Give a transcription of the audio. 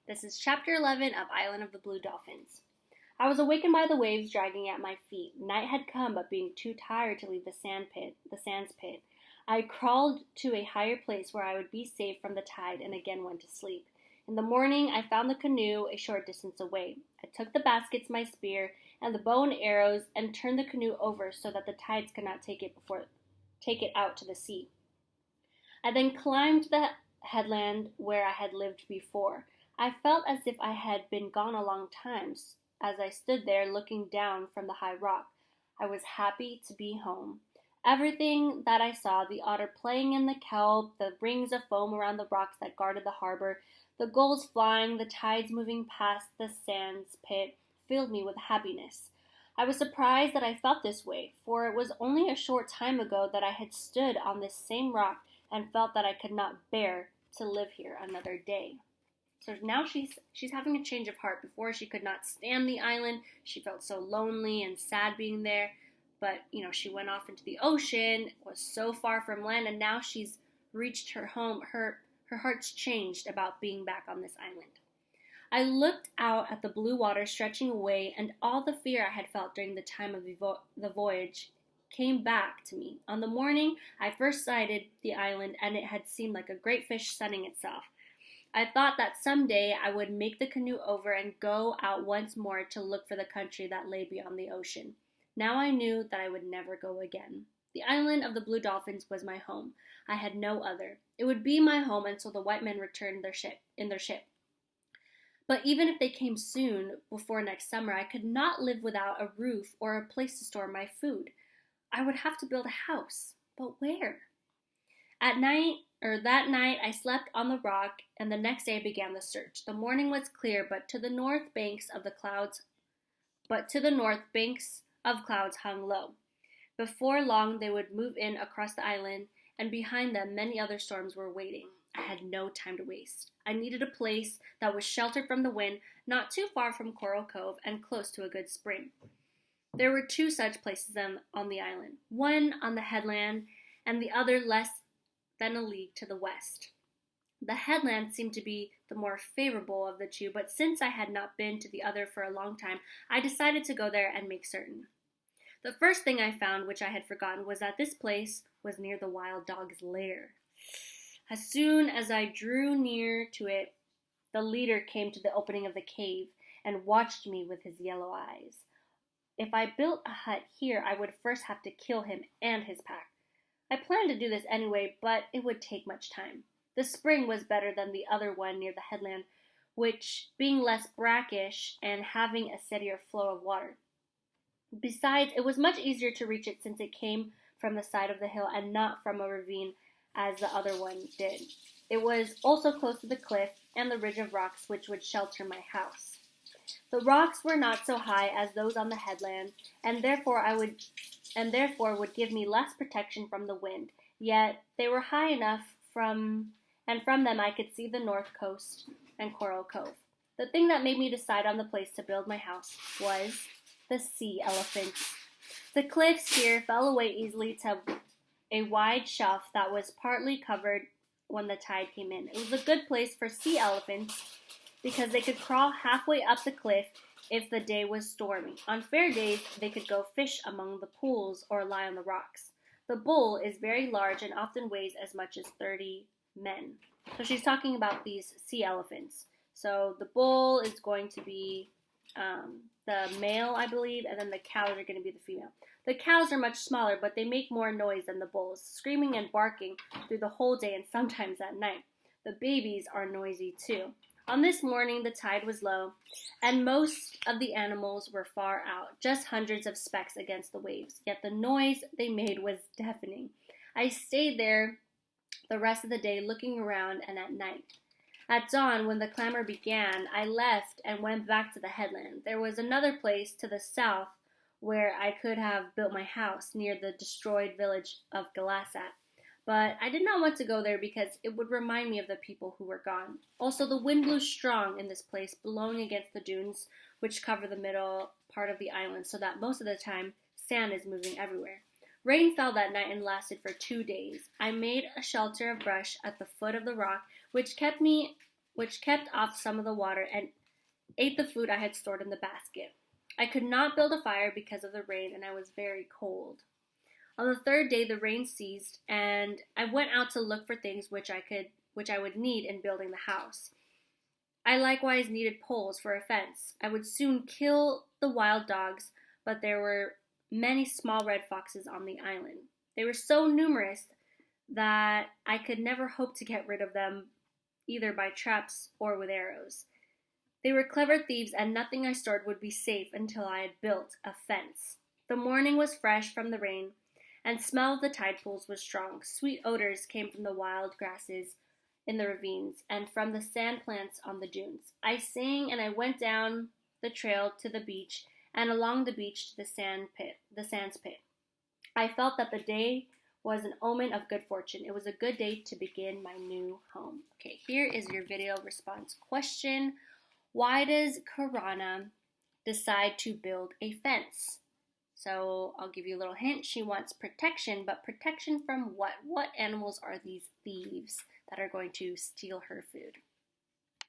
This is Chapter 11 of Island of the Blue Dolphins. I was awakened by the waves dragging at my feet. Night had come, but being too tired to leave the sands pit, I crawled to a higher place where I would be safe from the tide and again went to sleep. In the morning, I found the canoe a short distance away. I took the baskets, my spear, and the bow and arrows, and turned the canoe over so that the tides could not take it out to the sea. I then climbed the headland where I had lived before. I felt as if I had been gone a long time as I stood there looking down from the high rock. I was happy to be home. Everything that I saw, the otter playing in the kelp, the rings of foam around the rocks that guarded the harbor, the gulls flying, the tides moving past the sands pit, filled me with happiness. I was surprised that I felt this way, for it was only a short time ago that I had stood on this same rock and felt that I could not bear to live here another day. So now she's having a change of heart. Before, she could not stand the island. She felt so lonely and sad being there. But, she went off into the ocean, was so far from land, and now she's reached her home. Her heart's changed about being back on this island. I looked out at the blue water stretching away, and all the fear I had felt during the time of the voyage came back to me. On the morning I first sighted the island, and it had seemed like a great fish sunning itself. I thought that someday I would make the canoe over and go out once more to look for the country that lay beyond the ocean. Now I knew that I would never go again. The island of the Blue Dolphins was my home. I had no other. It would be my home until the white men returned in their ship. But even if they came soon, before next summer, I could not live without a roof or a place to store my food. I would have to build a house. But where? That night I slept on the rock, and the next day I began the search. The morning was clear, but to the north banks of clouds hung low. Before long they would move in across the island, and behind them many other storms were waiting. I had no time to waste. I needed a place that was sheltered from the wind, not too far from Coral Cove, and close to a good spring. There were two such places on the island, one on the headland and the other less than a league to the west. The headland seemed to be the more favorable of the two, but since I had not been to the other for a long time, I decided to go there and make certain. The first thing I found, which I had forgotten, was that this place was near the wild dog's lair. As soon as I drew near to it, the leader came to the opening of the cave and watched me with his yellow eyes. If I built a hut here, I would first have to kill him and his pack. I planned to do this anyway, but it would take much time. The spring was better than the other one near the headland, which being less brackish and having a steadier flow of water. Besides, it was much easier to reach it since it came from the side of the hill and not from a ravine as the other one did. It was also close to the cliff and the ridge of rocks which would shelter my house. The rocks were not so high as those on the headland, and therefore would give me less protection from the wind. Yet they were high enough from them I could see the north coast and Coral Cove. The thing that made me decide on the place to build my house was the sea elephants. The cliffs here fell away easily to a wide shelf that was partly covered when the tide came in. It was a good place for sea elephants because they could crawl halfway up the cliff if the day was stormy. On fair days, they could go fish among the pools or lie on the rocks. The bull is very large and often weighs as much as 30 men. So she's talking about these sea elephants. So the bull is going to be the male, I believe, and then the cows are going to be the female. The cows are much smaller, but they make more noise than the bulls, screaming and barking through the whole day and sometimes at night. The babies are noisy too. On this morning, the tide was low, and most of the animals were far out, just hundreds of specks against the waves. Yet the noise they made was deafening. I stayed there the rest of the day looking around and at night. At dawn, when the clamor began, I left and went back to the headland. There was another place to the south where I could have built my house near the destroyed village of Galasat. But I did not want to go there because it would remind me of the people who were gone. Also, the wind blew strong in this place, blowing against the dunes, which cover the middle part of the island, so that most of the time, sand is moving everywhere. Rain fell that night and lasted for 2 days. I made a shelter of brush at the foot of the rock, which kept me which kept off some of the water and ate the food I had stored in the basket. I could not build a fire because of the rain, and I was very cold. On the third day, the rain ceased, and I went out to look for things which I would need in building the house. I likewise needed poles for a fence. I would soon kill the wild dogs, but there were many small red foxes on the island. They were so numerous that I could never hope to get rid of them either by traps or with arrows. They were clever thieves, and nothing I stored would be safe until I had built a fence. The morning was fresh from the rain, and smell of the tide pools was strong. Sweet odors came from the wild grasses in the ravines and from the sand plants on the dunes. I sang and I went down the trail to the beach and along the beach to the sands pit. I felt that the day was an omen of good fortune. It was a good day to begin my new home. Okay, here is your video response question. Why does Karana decide to build a fence? So I'll give you a little hint. She wants protection, but protection from what? What animals are these thieves that are going to steal her food?